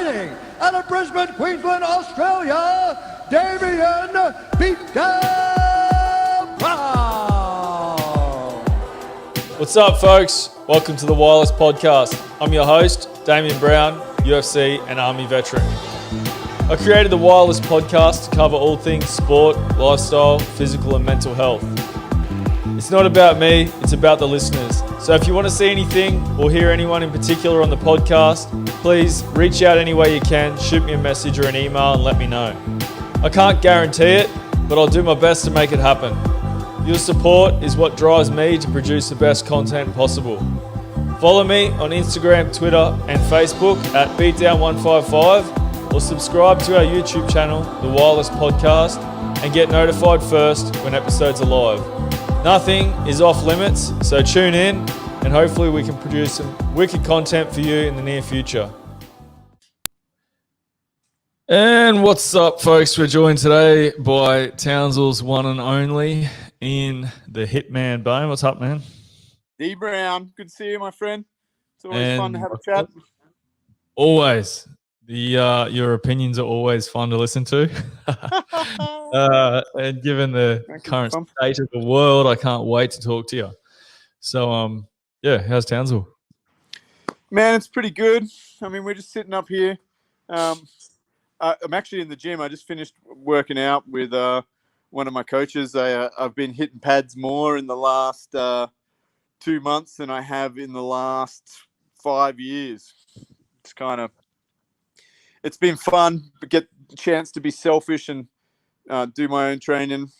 fighting out of Brisbane, Queensland, Australia, Damien Beatdown Brown. What's up, folks? Welcome to the Wireless Podcast. I'm your host, Damien Brown, UFC and Army veteran. I created the Wireless Podcast to cover all things sport, lifestyle, physical and mental health. It's not about me, it's about the listeners. So if you want to see anything or hear anyone in particular on the podcast, please reach out any way you can, shoot me a message or an email and let me know. I can't guarantee it, but I'll do my best to make it happen. Your support is what drives me to produce the best content possible. Follow me on Instagram, Twitter and Facebook at Beatdown155 or subscribe to our YouTube channel, The Wireless Podcast, and get notified first when episodes are live. Nothing is off limits, so tune in and hopefully we can produce some wicked content for you in the near future. And what's up, folks? We're joined today by Townsville's one and only in the Hitman Bone. What's up, man? D Brown, good to see you, my friend. It's always fun to have a chat. Always. Your opinions are always fun to listen to. And given the current state of the world, I can't wait to talk to you. So, how's Townsville? Man, it's pretty good. I mean, we're just sitting up here. I'm actually in the gym. I just finished working out with one of my coaches. I've been hitting pads more in the last 2 months than I have in the last 5 years. It's been fun, but get the chance to be selfish and do my own training.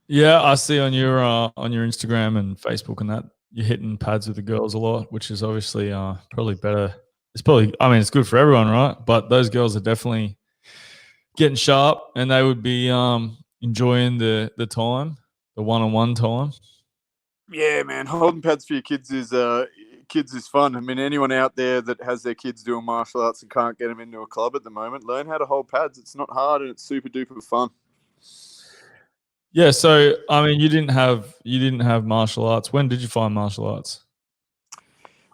Yeah, I see on your Instagram and Facebook and that you're hitting pads with the girls a lot, which is obviously probably better. It's good for everyone, right? But those girls are definitely getting sharp, and they would be enjoying the time, the one-on-one time. Yeah, man, holding pads for your kids is fun. I mean, anyone out there that has their kids doing martial arts and can't get them into a club at the moment, learn how to hold pads. It's not hard and it's super duper fun. Yeah, so I mean, you didn't have martial arts. When did you find martial arts?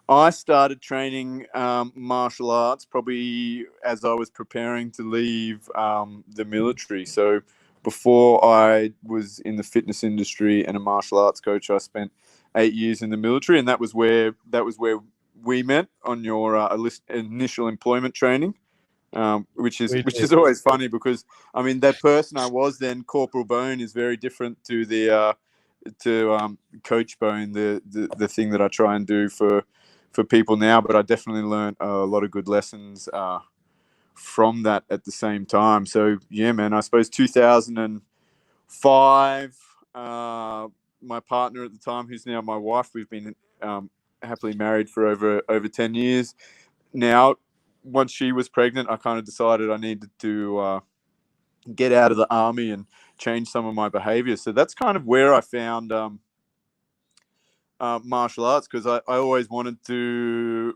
I started training martial arts probably as I was preparing to leave the military. So before I was in the fitness industry and a martial arts coach, I spent 8 years in the military, and that was where we met on your initial employment training, which is always funny because I mean that person I was then, Corporal Bone, is very different to the Coach Bone, the thing that I try and do for people now. But I definitely learned a lot of good lessons from that at the same time. So yeah, man, I suppose 2005. My partner at the time, who's now my wife, we've been happily married for over 10 years now. Once she was pregnant, I kind of decided I needed to get out of the army and change some of my behavior. So that's kind of where I found martial arts, because I always wanted to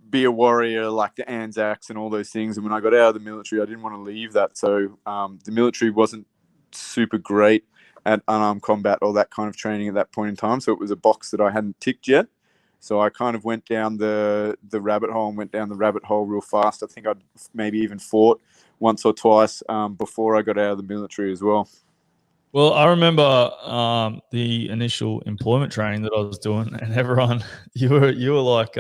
be a warrior, like the Anzacs and all those things. And when I got out of the military, I didn't want to leave that. So the military wasn't super great at unarmed combat or that kind of training at that point in time. So it was a box that I hadn't ticked yet. So I kind of went down the rabbit hole real fast. I think I'd maybe even fought once or twice before I got out of the military as well. Well, I remember the initial employment training that I was doing, and everyone, you were like,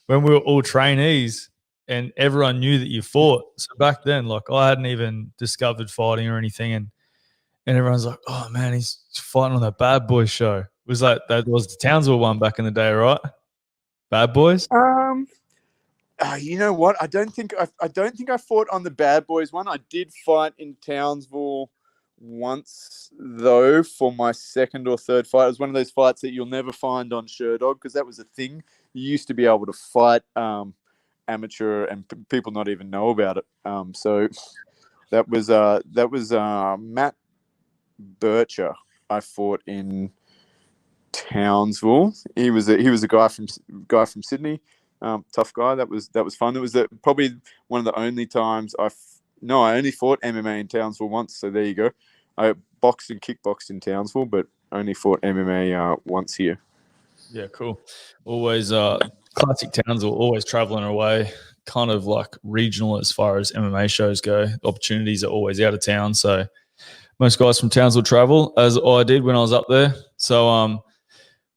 when we were all trainees, and everyone knew that you fought. So back then, like I hadn't even discovered fighting or anything, and everyone's like, "Oh man, he's fighting on that Bad Boys show." It was like that was the Townsville one back in the day, right? Bad Boys. You know what? I don't think I fought on the Bad Boys one. I did fight in Townsville once though for my second or third fight. It was one of those fights that you'll never find on Sherdog, because that was a thing. You used to be able to fight amateur and people not even know about it. So that was Matt Bircher. I fought in Townsville. He was a guy from Sydney, tough guy. That was fun. It was probably one of the only times I only fought MMA in Townsville once. So there you go. I boxed and kickboxed in Townsville, but only fought MMA once here. Yeah, cool. Always Classic Townsville, always traveling away, kind of like regional as far as MMA shows go. Opportunities are always out of town. So most guys from Townsville travel, as I did when I was up there. So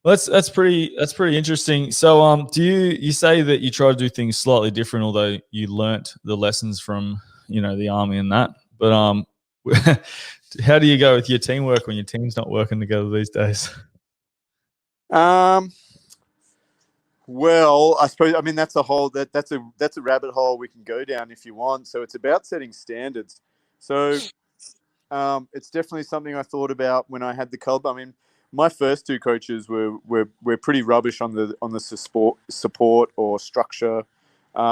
that's pretty interesting. So do you say that you try to do things slightly different, although you learnt the lessons from the army and that? But how do you go with your teamwork when your team's not working together these days? Well, I suppose that's a whole that's a rabbit hole we can go down if you want. So it's about setting standards. So it's definitely something I thought about when I had the club. I mean, my first two coaches were pretty rubbish on the support or structure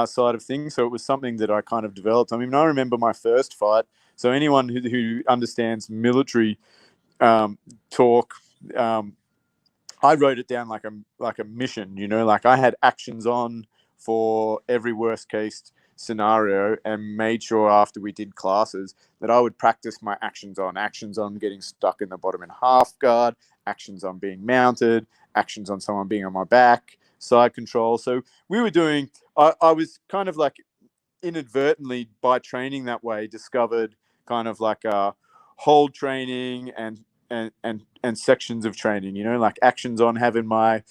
side of things. So it was something that I kind of developed. I mean, I remember my first fight. So anyone who understands military talk. I wrote it down like a mission, like I had actions on for every worst case scenario and made sure after we did classes that I would practice my actions on getting stuck in the bottom in half guard, actions on being mounted, actions on someone being on my back, side control. So we were doing, I was kind of like inadvertently by training that way discovered kind of like hold training and sections of training, like actions on having my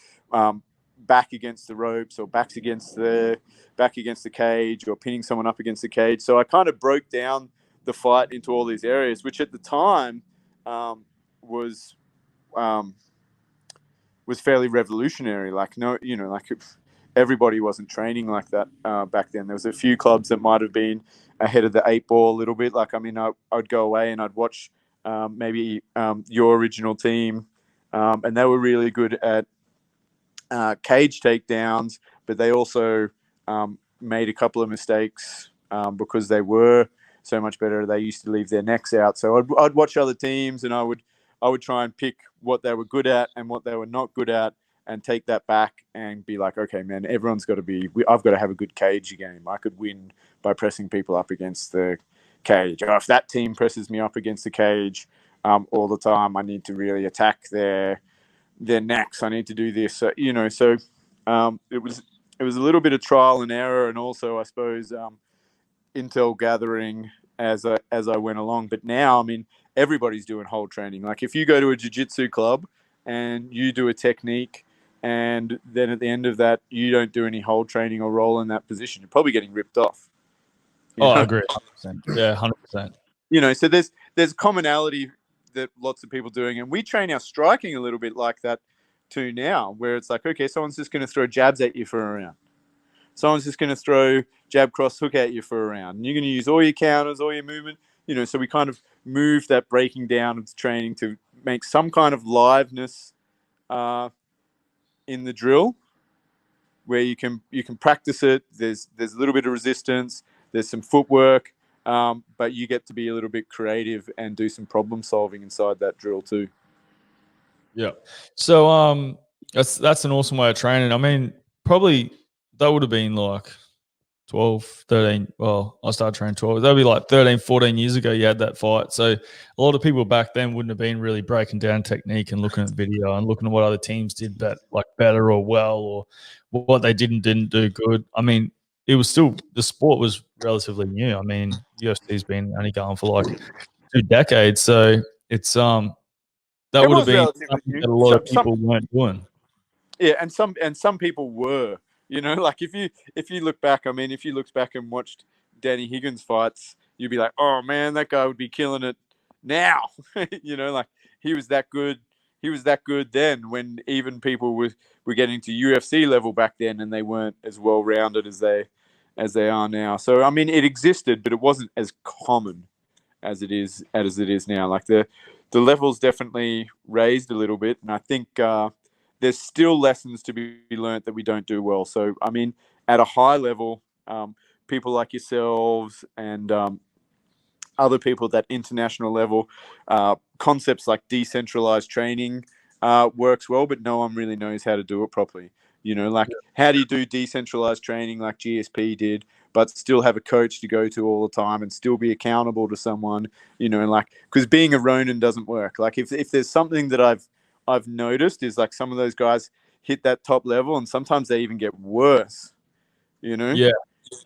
back against the ropes or back against the cage or pinning someone up against the cage. So I kind of broke down the fight into all these areas, which at the time was fairly revolutionary. Like everybody wasn't training like that back then. There was a few clubs that might have been ahead of the eight ball a little bit. Like, I'd go away and I'd watch maybe your original team, and they were really good at cage takedowns, but they also made a couple of mistakes because they were so much better. They used to leave their necks out. So I'd watch other teams, and I would try and pick what they were good at and what they were not good at, and take that back and be like, okay, man, I've got to have a good cage game. I could win by pressing people up against the cage. Or if that team presses me up against the cage all the time, I need to really attack their necks. I need to do this. So, it was a little bit of trial and error, and also I suppose intel gathering as I went along. But now, I mean, everybody's doing hold training. Like if you go to a jiu-jitsu club and you do a technique, and then at the end of that you don't do any hold training or roll in that position, you're probably getting ripped off. I agree. 100%. Yeah, 100%. So there's commonality that lots of people doing, and we train our striking a little bit like that too now, where it's like, okay, someone's just going to throw jabs at you for a round. Someone's just going to throw jab cross hook at you for a round, and you're going to use all your counters, all your movement. So we kind of move that breaking down of the training to make some kind of liveness in the drill, where you can practice it. There's a little bit of resistance. There's some footwork, but you get to be a little bit creative and do some problem solving inside that drill too. Yeah. So that's an awesome way of training. I mean, probably that would have been like 12, 13. Well, I started training 12. That would be like 13, 14 years ago you had that fight. So a lot of people back then wouldn't have been really breaking down technique and looking at video and looking at what other teams did better or well, or what they didn't do good. I mean, it was still, the sport was relatively new. I mean, UFC's been only going for like 2 decades. So it's that would have been something that a lot of people weren't doing. Yeah, and some people were. Like if you look back, I mean, if you looked back and watched Danny Higgins fights, you'd be like, oh man, that guy would be killing it now. Like he was that good. He was that good then, when even people were getting to UFC level back then, and they weren't as well rounded as they are now. So I mean, it existed, but it wasn't as common as it is now. Like the level's definitely raised a little bit, and I think there's still lessons to be learnt that we don't do well. So I mean, at a high level, people like yourselves and other people at that international level, concepts like decentralized training works well, but no one really knows how to do it properly. How do you do decentralized training like GSP did, but still have a coach to go to all the time and still be accountable to someone, because being a Ronin doesn't work. Like if there's something that I've noticed is, like, some of those guys hit that top level, and sometimes they even get worse, Yeah.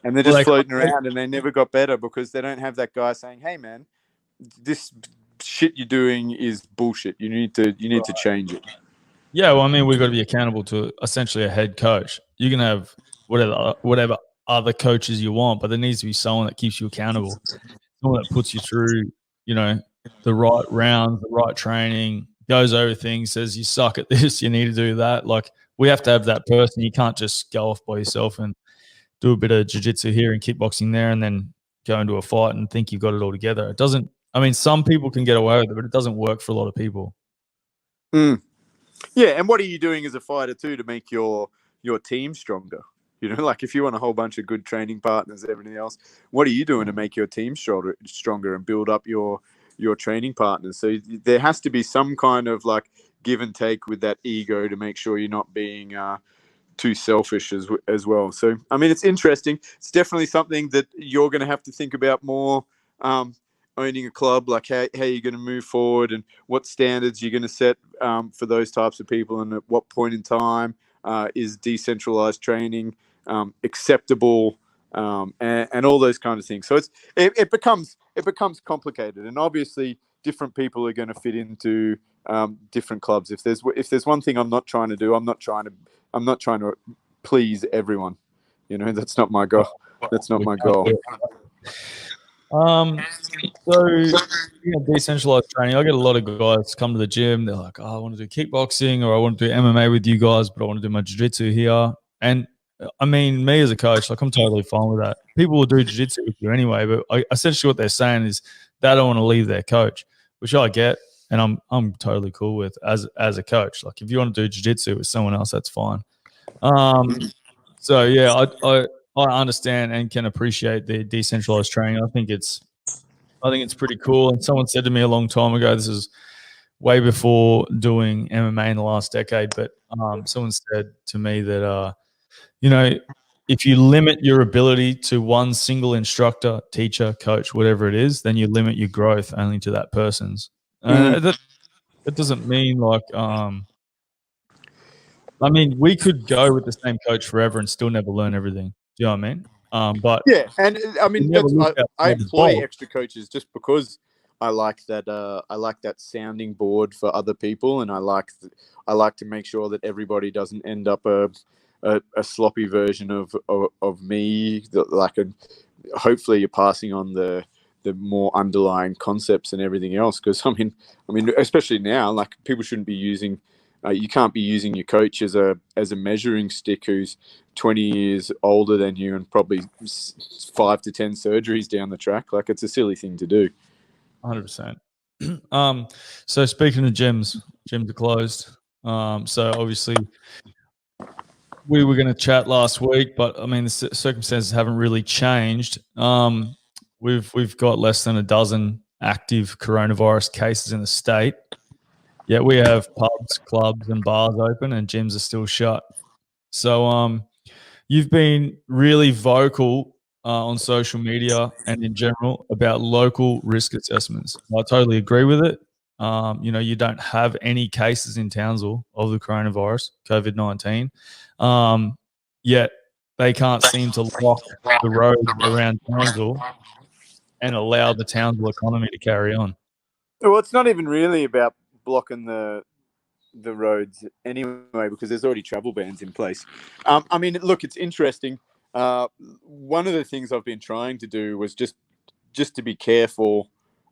and they're Well, just floating around, and they never got better because they don't have that guy saying, "Hey, man, this shit you're doing is bullshit. You need to change it." Yeah, well, I mean, we've got to be accountable to essentially a head coach. You can have whatever other coaches you want, but there needs to be someone that keeps you accountable, someone that puts you through, the right rounds, the right training, goes over things, says you suck at this, you need to do that. Like, we have to have that person. You can't just go off by yourself and do a bit of jiu-jitsu here and kickboxing there and then go into a fight and think you've got it all together. It doesn't. I mean, some people can get away with it, but it doesn't work for a lot of people. Mm. Yeah, and what are you doing as a fighter too to make your team stronger? Like if you want a whole bunch of good training partners and everything else, what are you doing to make your team stronger and build up your training partners? So there has to be some kind of like give and take with that ego to make sure you're not being too selfish as well. So I mean, it's interesting. It's definitely something that you're going to have to think about more. Owning a club, like how you're going to move forward and what standards you're going to set for those types of people, and at what point in time is decentralized training acceptable, and all those kind of things. So it becomes complicated, and obviously different people are going to fit into different clubs. If there's one thing I'm not trying to do, I'm not trying to please everyone. That's not my goal. That's not my goal. So decentralized training. I get a lot of guys come to the gym. They're like, "Oh, I want to do kickboxing, or I want to do MMA with you guys, but I want to do my jiu-jitsu here." And I mean, me as a coach, like I'm totally fine with that. People will do jiu-jitsu with you anyway, but essentially what they're saying is they don't want to leave their coach, which I get, and I'm totally cool with as a coach. Like if you want to do jiu-jitsu with someone else, that's fine. So yeah, I understand and can appreciate the decentralized training. I think it's pretty cool. And someone said to me a long time ago, this is way before doing MMA in the last decade, but someone said to me that if you limit your ability to one single instructor, teacher, coach, whatever it is, then you limit your growth only to that person's. That doesn't mean like I mean, we could go with the same coach forever and still never learn everything. Do you know what I mean? But yeah, and I mean, I employ bowl. extra coaches just because I like that. I like that sounding board for other people, and I like to make sure that everybody doesn't end up a sloppy version of me. Hopefully, you're passing on the more underlying concepts and everything else. Because I mean, especially now, like people shouldn't be using. You can't be using your coach as a measuring stick who's 20 years older than you and probably 5 to 10 surgeries down the track. Like it's a silly thing to do. 100%. So speaking of gyms are closed. So obviously we were going to chat last week, but I mean the circumstances haven't really changed. We've got less than a dozen active coronavirus cases in the state. Yet we have pubs, clubs, and bars open, and gyms are still shut. So you've been really vocal on social media and in general about local risk assessments. I totally agree with it. You don't have any cases in Townsville of the coronavirus, COVID-19, yet they can't seem to lock the roads around Townsville and allow the Townsville economy to carry on. Well, it's not even really about blocking the roads anyway, because there's already travel bans in place. I mean, look, it's interesting. One of the things I've been trying to do was just to be careful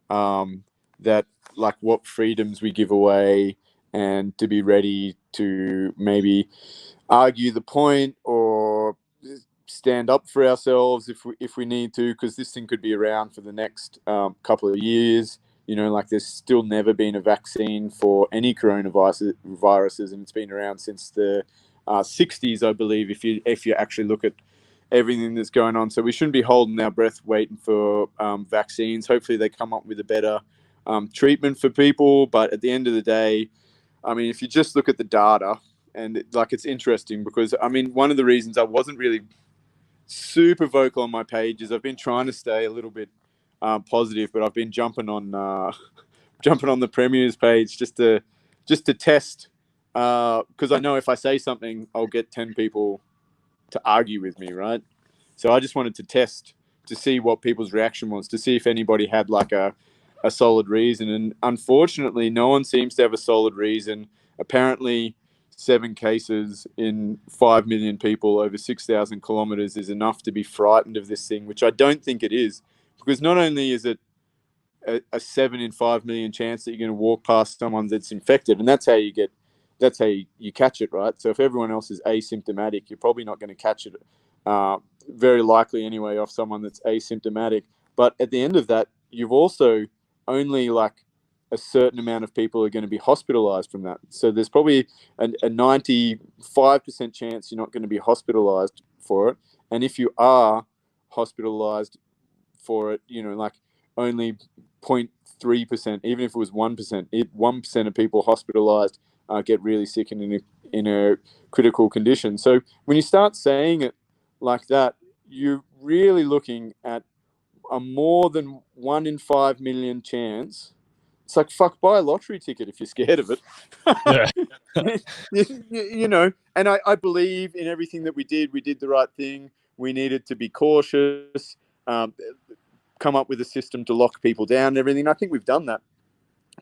that like what freedoms we give away, and to be ready to maybe argue the point or stand up for ourselves if we need to, because this thing could be around for the next couple of years. Like there's still never been a vaccine for any coronaviruses, and it's been around since the 60s, I believe, if you actually look at everything that's going on. So we shouldn't be holding our breath waiting for vaccines. Hopefully they come up with a better treatment for people. But at the end of the day, I mean, if you just look at the data, and it's interesting because, I mean, one of the reasons I wasn't really super vocal on my page is I've been trying to stay a little bit positive, but I've been jumping on the Premier's page just to test because I know if I say something, I'll get 10 people to argue with me, right? So I just wanted to test to see what people's reaction was, to see if anybody had like a solid reason. And unfortunately, no one seems to have a solid reason. Apparently, 7 cases in 5 million people over 6,000 kilometers is enough to be frightened of this thing, which I don't think it is. Because not only is it a 7 in 5 million chance that you're going to walk past someone that's infected, and that's how you catch it, right? So if everyone else is asymptomatic, you're probably not going to catch it, very likely anyway, off someone that's asymptomatic. But at the end of that, you've also only like a certain amount of people are going to be hospitalized from that. So there's probably a 95% chance you're not going to be hospitalized for it. And if you are hospitalized for it, like only 0.3%, even if it was 1%, 1% of people hospitalized get really sick and in a critical condition. So when you start saying it like that, you're really looking at a more than 1 in 5 million chance. It's like, fuck, buy a lottery ticket if you're scared of it. Yeah. And I believe in everything that we did. We did the right thing. We needed to be cautious, come up with a system to lock people down and everything. I think we've done that.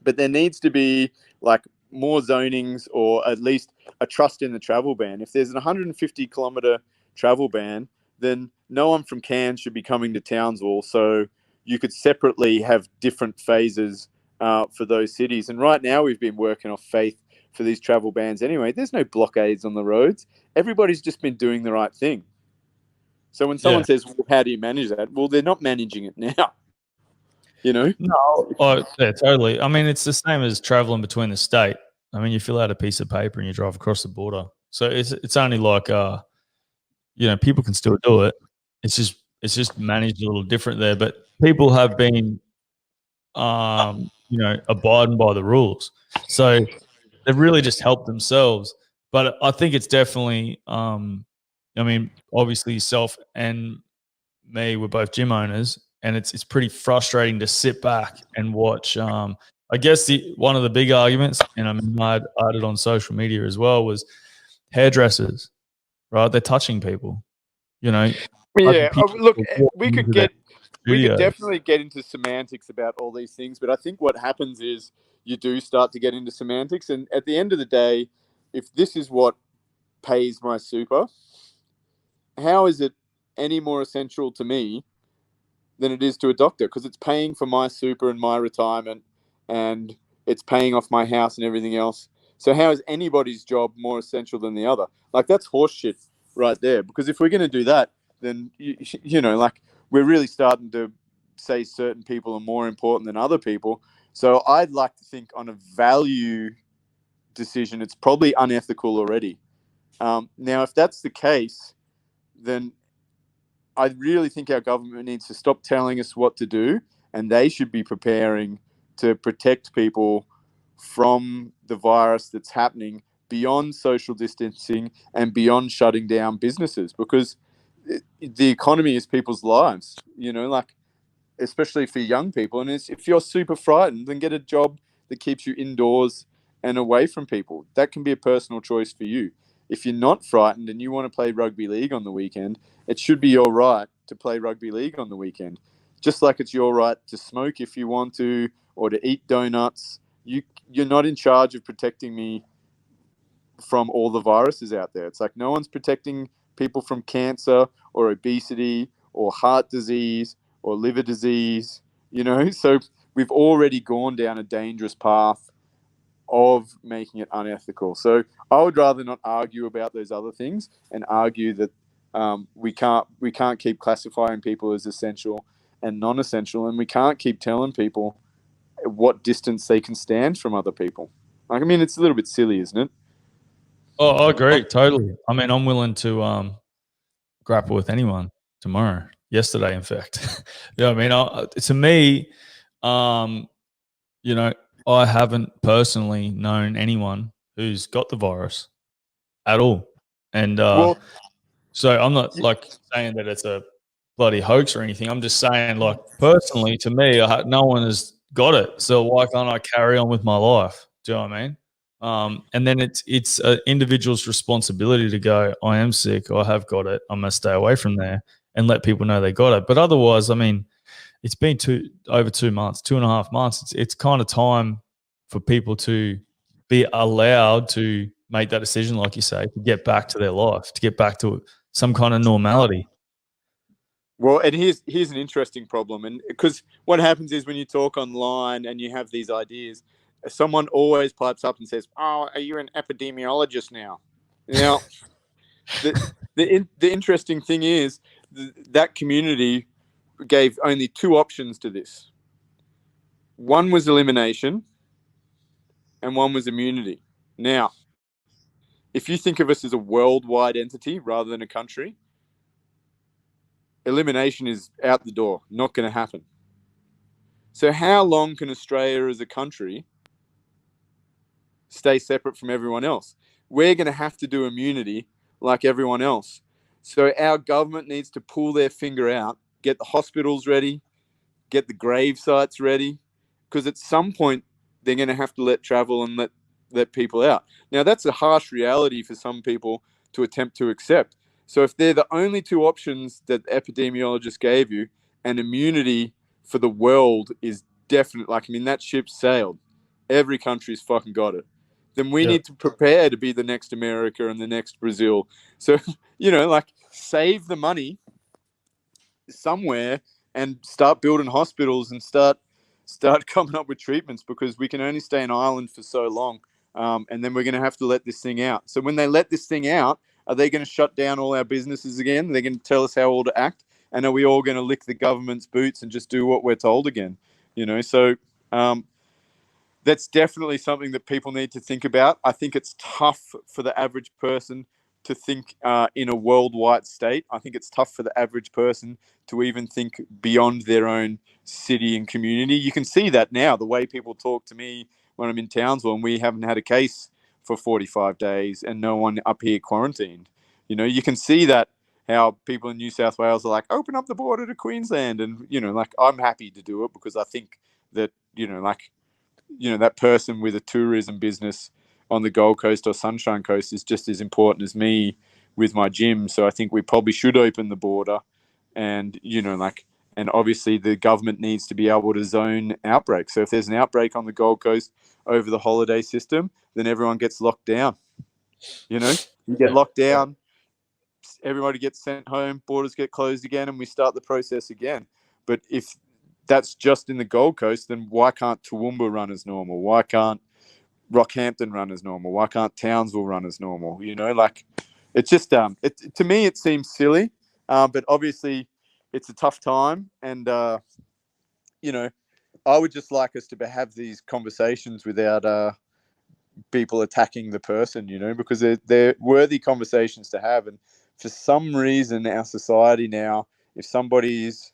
But there needs to be like more zonings, or at least a trust in the travel ban. If there's an 150-kilometer travel ban, then no one from Cairns should be coming to Townsville. So you could separately have different phases for those cities. And right now we've been working off faith for these travel bans anyway. There's no blockades on the roads. Everybody's just been doing the right thing. So when someone says, well, how do you manage that? Well, they're not managing it now. No, yeah, totally. I mean, it's the same as traveling between the state. I mean, you fill out a piece of paper and you drive across the border. So it's only like people can still do it. It's just managed a little different there. But people have been abiding by the rules. So they've really just helped themselves. But I think it's definitely obviously yourself and me, we're both gym owners, and it's pretty frustrating to sit back and watch. I guess one of the big arguments, and I had it on social media as well, was hairdressers, right? They're touching people, Yeah. Look, we could definitely get into semantics about all these things, but I think what happens is you do start to get into semantics, and at the end of the day, if this is what pays my super, how is it any more essential to me than it is to a doctor? Because it's paying for my super and my retirement, and it's paying off my house and everything else. So how is anybody's job more essential than the other? Like, that's horseshit right there. Because if we're going to do that, then we're really starting to say certain people are more important than other people. So I'd like to think on a value decision, it's probably unethical already. Now, if that's the case, then I really think our government needs to stop telling us what to do, and they should be preparing to protect people from the virus that's happening beyond social distancing and beyond shutting down businesses, because the economy is people's lives, especially for young people. And if you're super frightened, then get a job that keeps you indoors and away from people. That can be a personal choice for you. If you're not frightened and you want to play rugby league on the weekend, it should be your right to play rugby league on the weekend. Just like it's your right to smoke if you want to, or to eat donuts. You're not in charge of protecting me from all the viruses out there. It's like no one's protecting people from cancer or obesity or heart disease or liver disease, So we've already gone down a dangerous path of making it unethical. So I would rather not argue about those other things and argue that we can't keep classifying people as essential and non-essential, and we can't keep telling people what distance they can stand from other people. Like, I mean, it's a little bit silly, isn't it? Oh, I agree totally. I mean, I'm willing to grapple with anyone tomorrow. Yesterday, in fact. I mean, to me, I haven't personally known anyone who's got the virus at all, and so I'm not like saying that it's a bloody hoax or anything. I'm just saying, like, personally, to me, no one has got it. So why can't I carry on with my life? Do you know what I mean? And then it's an individual's responsibility to go, I am sick, or I have got it, I'm going to stay away from there, and let people know they got it. But otherwise, I mean, it's been over 2 months, 2.5 months. It's kind of time for people to be allowed to make that decision, like you say, to get back to their life, to get back to some kind of normality. Well, and here's an interesting problem, and because what happens is when you talk online and you have these ideas, someone always pipes up and says, "Oh, are you an epidemiologist now?" Now, the interesting thing is that community gave only two options to this. One was elimination, and one was immunity. Now, if you think of us as a worldwide entity rather than a country, elimination is out the door, not going to happen. So how long can Australia as a country stay separate from everyone else? We're going to have to do immunity like everyone else. So our government needs to pull their finger out, get the hospitals ready, get the grave sites ready, because at some point they're going to have to let travel and let people out. Now, that's a harsh reality for some people to attempt to accept. So if they're the only two options that epidemiologists gave you, and immunity for the world is definite, like, I mean, that ship sailed. Every country's fucking got it. Then we need to prepare to be the next America and the next Brazil. So, like, save the money somewhere and start building hospitals and start coming up with treatments, because we can only stay an island for so long. And then we're going to have to let this thing out. So when they let this thing out, are they going to shut down all our businesses again? They're going to tell us how all to act? And are we all going to lick the government's boots and just do what we're told again? So that's definitely something that people need to think about. I think it's tough for the average person to think in a worldwide state. I think it's tough for the average person to even think beyond their own city and community. You can see that now, the way people talk to me when I'm in Townsville and we haven't had a case for 45 days and no one up here quarantined. You can see that, how people in New South Wales are like, open up the border to Queensland. And, like, I'm happy to do it because I think that, that person with a tourism business on the Gold Coast or Sunshine Coast is just as important as me with my gym. So I think we probably should open the border, and, and obviously the government needs to be able to zone outbreaks. So if there's an outbreak on the Gold Coast over the holiday system, then everyone gets locked down. You get locked down, everybody gets sent home, borders get closed again, and we start the process again. But if that's just in the Gold Coast, then why can't Toowoomba run as normal? Why can't Rockhampton run as normal? Why can't Townsville run as normal? It's just to me it seems silly, but obviously it's a tough time, and I would just like us to have these conversations without people attacking the person, because they're worthy conversations to have. And for some reason, our society now, if somebody's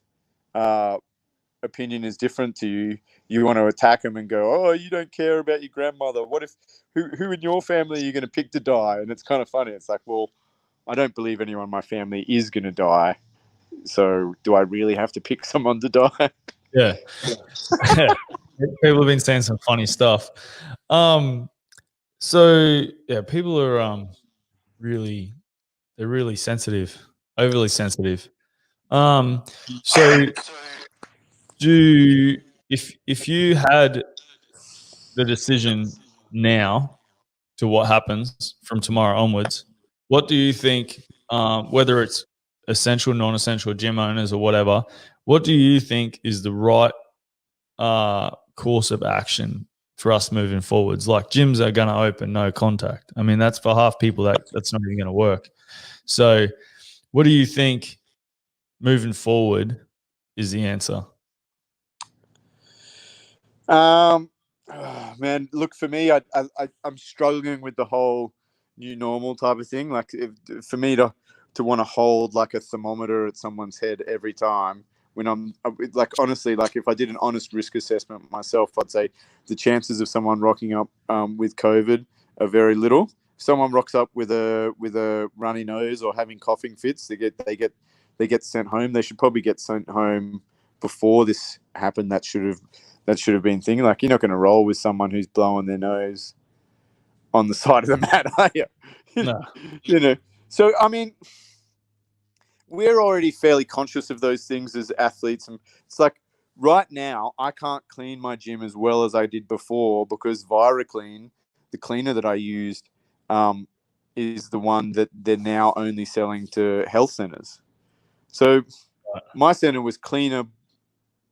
opinion is different to you, you want to attack them and go, oh, you don't care about your grandmother. What if, who in your family are you going to pick to die? And it's kind of funny. It's like, well, I don't believe anyone in my family is going to die. So do I really have to pick someone to die? Yeah. People have been saying some funny stuff. So yeah, people are they're really sensitive, overly sensitive. So if you had the decision now to what happens from tomorrow onwards, what do you think, whether it's essential, non-essential, gym owners or whatever, what do you think is the right course of action for us moving forwards? Like, gyms are going to open, no contact. I mean, that's for half people that's not even going to work. So what do you think moving forward is the answer? Man, look, for me, I'm struggling with the whole new normal type of thing. Like, for me to want to hold like a thermometer at someone's head every time when I'm like, honestly, like if I did an honest risk assessment myself, I'd say the chances of someone rocking up with COVID are very little. If someone rocks up with a runny nose or having coughing fits, they get sent home. They should probably get sent home before this happened. That should have been thinking, like, you're not going to roll with someone who's blowing their nose on the side of the mat, are you? No. You know. So I mean, we're already fairly conscious of those things as athletes, and it's like right now I can't clean my gym as well as I did before because ViraClean, the cleaner that I used, is the one that they're now only selling to health centers. So my center was cleaner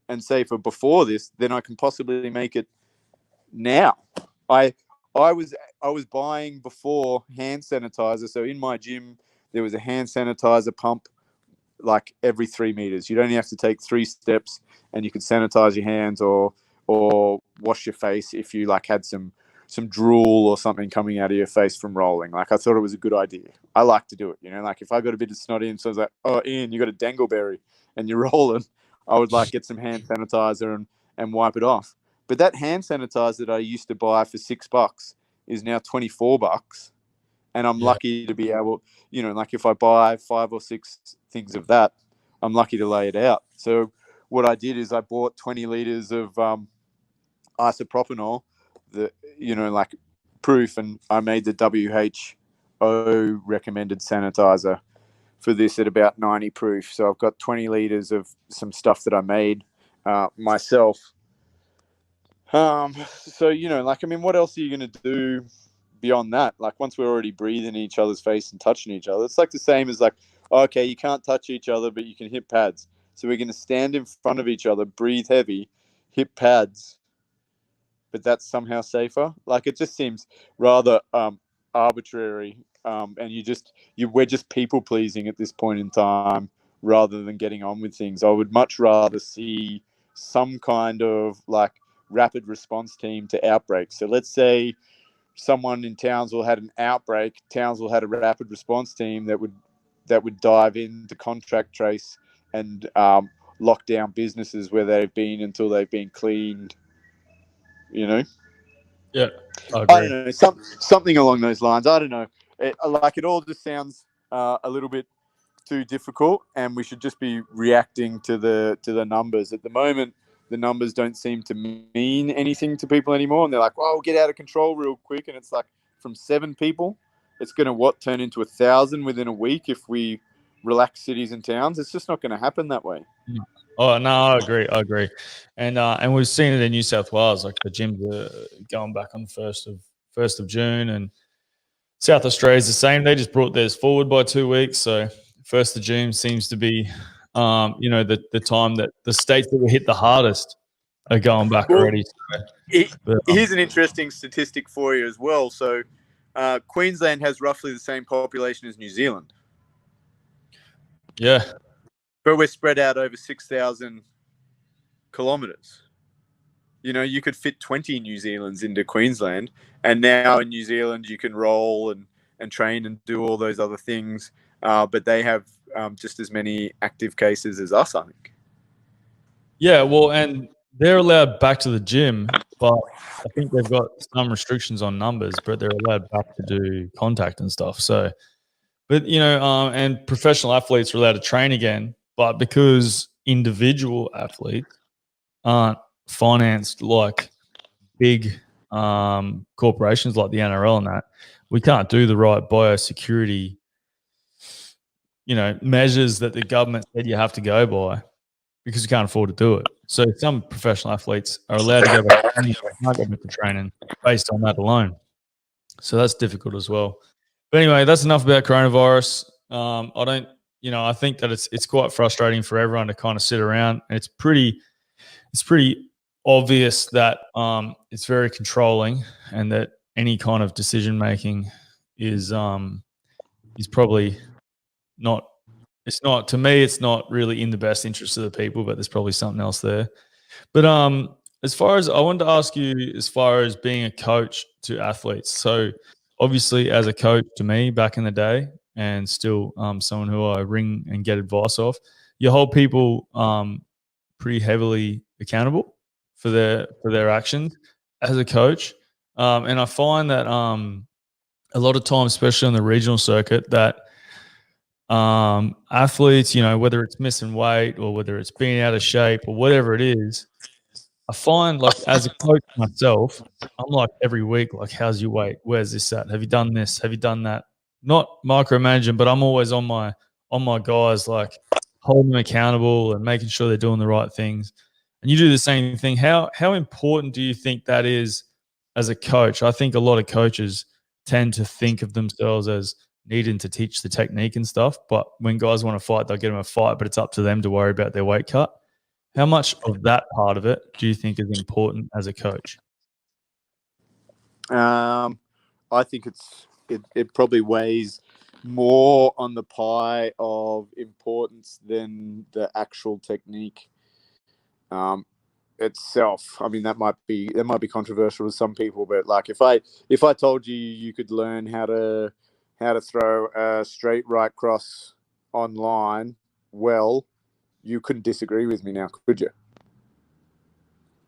and safer before this than I can possibly make it now. I was buying before hand sanitizer. So in my gym there was a hand sanitizer pump like every 3 meters. You'd only have to take 3 steps and you could sanitize your hands or wash your face if you like had some drool or something coming out of your face from rolling. Like I thought it was a good idea. I like to do it, like if I got a bit of snot in, so I was like, oh Ian, you got a dangleberry and you're rolling, I would like get some hand sanitizer and wipe it off. But that hand sanitizer that I used to buy for $6 is now $24. And I'm lucky to be able, like if I buy 5 or 6 things of that, I'm lucky to lay it out. So what I did is I bought 20 liters of isopropanol, like proof, and I made the WHO recommended sanitizer for this at about 90 proof. So I've got 20 liters of some stuff that I made myself. So, what else are you going to do beyond that? Like once we're already breathing in each other's face and touching each other, it's like the same as like, okay, you can't touch each other, but you can hit pads. So we're going to stand in front of each other, breathe heavy, hit pads, but that's somehow safer. Like it just seems rather arbitrary, and we're just people pleasing at this point in time rather than getting on with things. I would much rather see some kind of like rapid response team to outbreaks. So let's say someone in Townsville had an outbreak. Townsville had a rapid response team that would dive into contract trace and lock down businesses where they've been until they've been cleaned. Yeah, I don't know, something along those lines. I don't know. It all just sounds a little bit too difficult, and we should just be reacting to the numbers. At the moment, the numbers don't seem to mean anything to people anymore, and they're like, "Well, we'll get out of control real quick," and it's like from 7 people, it's going to turn into 1,000 within a week if we relax cities and towns. It's just not going to happen that way. Oh no, I agree, and we've seen it in New South Wales. Like the gyms are going back on the first of June, and South Australia is the same. They just brought theirs forward by 2 weeks, so 1st of June seems to be, the time that the states that were hit the hardest are going back already. Here's an interesting statistic for you as well. So, Queensland has roughly the same population as New Zealand. Yeah. But we're spread out over 6,000 kilometres. You could fit 20 New Zealands into Queensland. And now in New Zealand, you can roll and train and do all those other things. But they have just as many active cases as us, I think. Yeah, well, and they're allowed back to the gym, but I think they've got some restrictions on numbers, but they're allowed back to do contact and stuff. So, but, and professional athletes are allowed to train again. But because individual athletes aren't financed like big corporations like the NRL and that, we can't do the right biosecurity, measures that the government said you have to go by because you can't afford to do it. So some professional athletes are allowed to go back to training based on that alone. So that's difficult as well. But anyway, that's enough about coronavirus. I think that it's quite frustrating for everyone to kind of sit around. And it's pretty obvious that it's very controlling, and that any kind of decision making is probably not. It's not, to me, it's not really in the best interest of the people, but there's probably something else there. But as far as I wanted to ask you, as far as being a coach to athletes, so obviously as a coach to me back in the day, and still someone who I ring and get advice off, you hold people pretty heavily accountable for their actions as a coach, and I find that a lot of times, especially on the regional circuit, that athletes, whether it's missing weight or whether it's being out of shape or whatever it is, I I find like as a coach myself, I'm like every week, like, how's your weight? Where's this at? Have you done this? Have you done that? Not micromanaging, but I'm always on my guys, like holding them accountable and making sure they're doing the right things. And you do the same thing. How important do you think that is as a coach? I think a lot of coaches tend to think of themselves as needing to teach the technique and stuff, but when guys want to fight, they'll get them a fight, but it's up to them to worry about their weight cut. How much of that part of it do you think is important as a coach? I think it probably weighs more on the pie of importance than the actual technique itself. I mean, that might be controversial to some people, but like if I told you you could learn how to throw a straight right cross online, well, you couldn't disagree with me now, could you?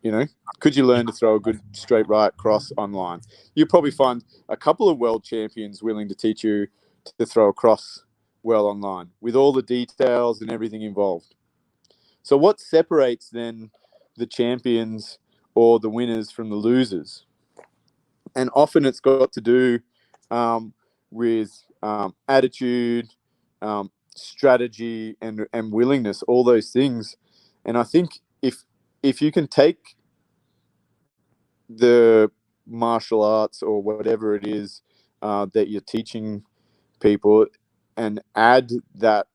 You know, could you learn to throw a good straight right cross online? You'll probably find a couple of world champions willing to teach you to throw a cross well online with all the details and everything involved. So what separates then the champions or the winners from the losers? And often it's got to do with attitude, strategy, and willingness, all those things. And I think if you can take the martial arts or whatever it is that you're teaching people and add that,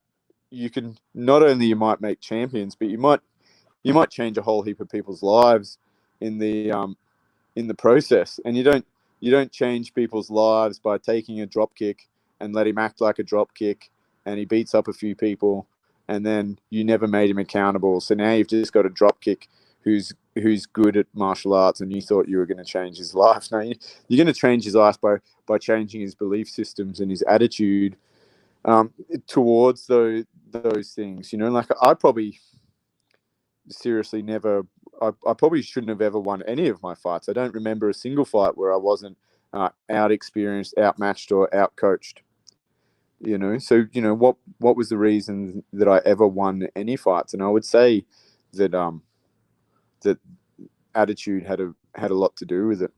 you can not only you might make champions, but you might change a whole heap of people's lives in the process. And you don't change people's lives by taking a drop kick and let him act like a drop kick and he beats up a few people and then you never made him accountable. So now you've just got a drop kick who's good at martial arts and you thought you were going to change his life. No, you're going to change his life by changing his belief systems and his attitude towards those things. You know, like I probably seriously never, I probably shouldn't have ever won any of my fights. I don't remember a single fight where I wasn't out experienced, outmatched, or out coached. You know, so you know what was the reason that I ever won any fights? And I would say that that attitude had a lot to do with it.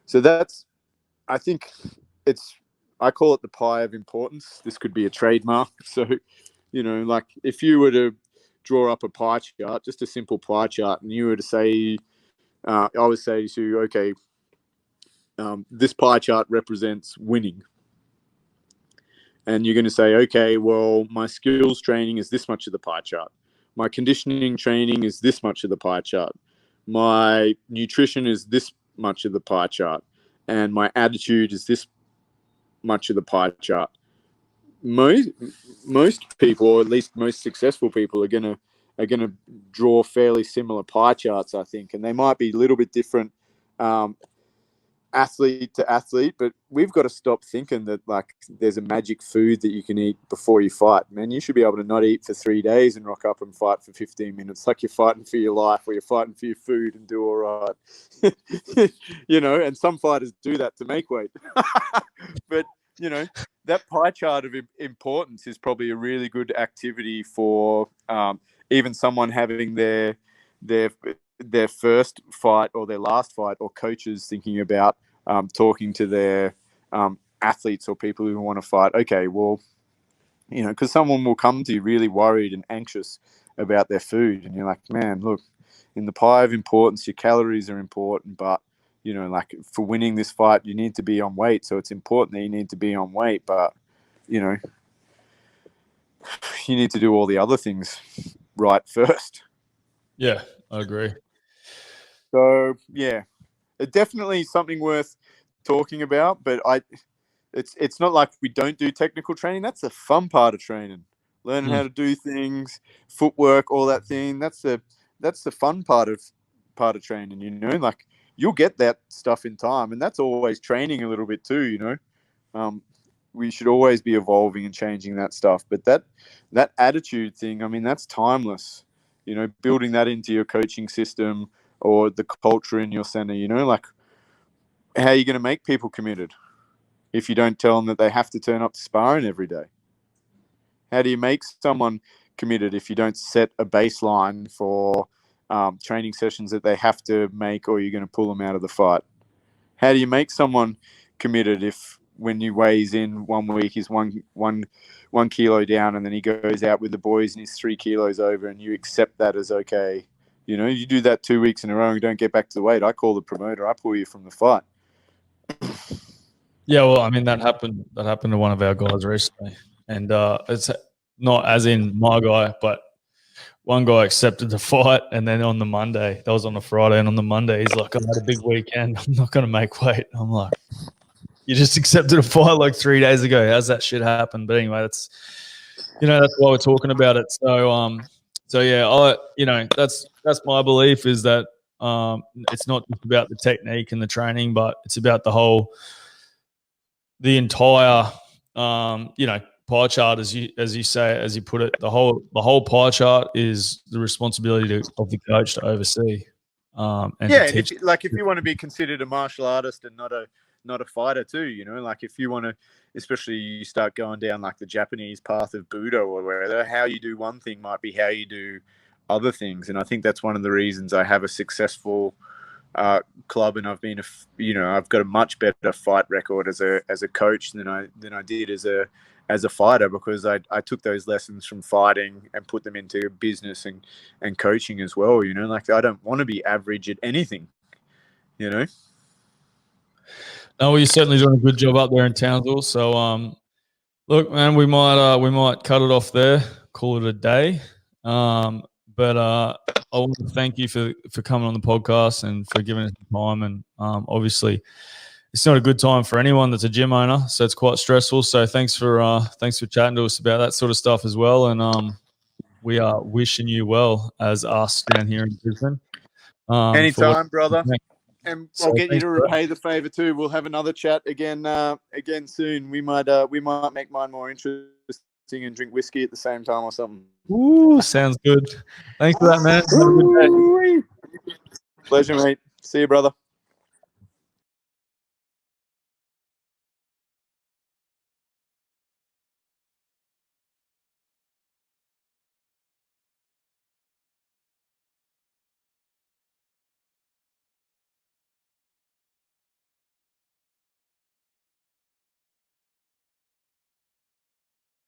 So that's, I think I call it the pie of importance. This could be a trademark. So, you know, like if you were to draw up a pie chart, just a simple pie chart, and you were to say, I would say to you, okay, this pie chart represents winning. And you're going to say, okay, well, my skills training is this much of the pie chart. My conditioning training is this much of the pie chart. My nutrition is this much of the pie chart. And my attitude is this much of the pie chart. Most people, or at least most successful people, are gonna draw fairly similar pie charts, I think, and they might be a little bit different athlete to athlete, but we've got to stop thinking that like there's a magic food that you can eat before you fight. Man, you should be able to not eat for 3 days and rock up and fight for 15 minutes like you're fighting for your life or you're fighting for your food and do all right. You know, and some fighters do that to make weight. But, you know, that pie chart of importance is probably a really good activity for even someone having their first fight or their last fight, or coaches thinking about talking to their athletes or people who want to fight. Okay, well, you know, because someone will come to you really worried and anxious about their food, and you're like, man, look, in the pie of importance, your calories are important, but you know, like for winning this fight, you need to be on weight. So it's important that you need to be on weight, but you know, you need to do all the other things right first. Yeah, I agree. So yeah, it's definitely something worth talking about. But it's not like we don't do technical training. That's the fun part of training, learning how to do things, footwork, all that thing. That's the fun part of training. You know, like you'll get that stuff in time, and that's always training a little bit too. You know, we should always be evolving and changing that stuff. But that attitude thing, I mean, that's timeless. You know, building that into your coaching system or the culture in your center, you know, like how are you going to make people committed if you don't tell them that they have to turn up to sparring every day? How do you make someone committed if you don't set a baseline for training sessions that they have to make, or you're going to pull them out of the fight. How do you make someone committed if when you weighs in 1 week he's one kilo down, and then he goes out with the boys and he's 3 kilos over, and you accept that as okay? You know, you do that 2 weeks in a row and you don't get back to the weight. I call the promoter. I pull you from the fight. Yeah, well, I mean that happened to one of our guys recently, and it's not as in my guy, but one guy accepted the fight, and then on the Monday, that was on a Friday, and on the Monday he's like, "I had a big weekend. I'm not going to make weight." I'm like, "You just accepted a fight like 3 days ago. How's that shit happen?" But anyway, that's why we're talking about it. So yeah, that's my belief is that it's not just about the technique and the training, but it's about the entire pie chart, as you put it. The whole pie chart is the responsibility of the coach to oversee. And yeah, to teach. if you want to be considered a martial artist and not a fighter too, like if you want to, especially you start going down like the Japanese path of Budo or wherever, how you do one thing might be how you do other things. And I think that's one of the reasons I have a successful club, and I've been I've got a much better fight record as a coach than I did as a fighter, because I took those lessons from fighting and put them into business and coaching as well. Like I don't want to be average at anything. No, well, you're certainly doing a good job up there in Townsville. So look, man, we might cut it off there, call it a day. But I want to thank you for coming on the podcast and for giving us time. And obviously, it's not a good time for anyone that's a gym owner, so it's quite stressful. So thanks for chatting to us about that sort of stuff as well. And we are wishing you well as us down here in Brisbane. Anytime, brother. And So I'll get you to thanks, repay the favor too. We'll have another chat again soon. We might make mine more interesting and drink whiskey at the same time or something. Ooh, sounds good. Thanks for that, man. Have a good day. Pleasure, mate. See you, brother.